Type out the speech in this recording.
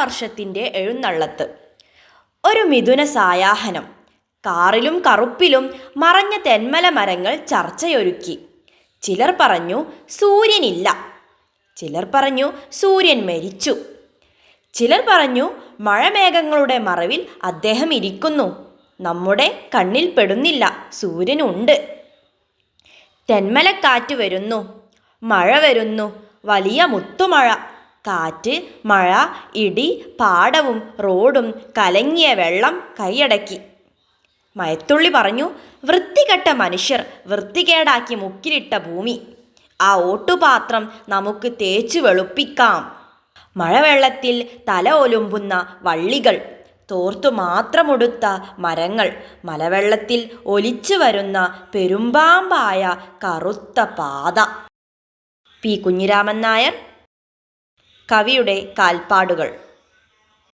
കാലവർഷത്തിൻ്റെ എഴുന്നള്ളത്ത്. ഒരു മിഥുന സായാഹ്നം. കാറിലും കറുപ്പിലും മറഞ്ഞ തെന്മല മരങ്ങൾ ചർച്ചയൊരുക്കി. ചിലർ പറഞ്ഞു സൂര്യനില്ല, ചിലർ പറഞ്ഞു സൂര്യൻ മരിച്ചു, ചിലർ പറഞ്ഞു മഴമേഘങ്ങളുടെ മറവിൽ അദ്ദേഹം ഇരിക്കുന്നു, നമ്മുടെ കണ്ണിൽ പെടുന്നില്ല, സൂര്യനുണ്ട്. തെന്മലക്കാറ്റ് വരുന്നു, മഴ വരുന്നു, വലിയ മുത്തുമഴ. കാറ്റ്, മഴ, ഇടി, പാടവും റോഡും കലങ്ങിയ വെള്ളം കൈയടക്കി. മയത്തുള്ളി പറഞ്ഞു, വൃത്തികെട്ട മനുഷ്യർ വൃത്തികേടാക്കി മുക്കിലിട്ട ഭൂമി. ആ ഓട്ടുപാത്രം നമുക്ക് തേച്ചു വെളുപ്പിക്കാം. മഴവെള്ളത്തിൽ തല ഒലുമ്പുന്ന വള്ളികൾ, തോർത്തു മാത്രമുടുത്ത മരങ്ങൾ, മലവെള്ളത്തിൽ ഒലിച്ചു വരുന്ന പെരുമ്പാമ്പായ കറുത്ത പാത. പി. കുഞ്ഞിരാമൻ നായർ. കവിയുടെ കാൽപ്പാടുകൾ.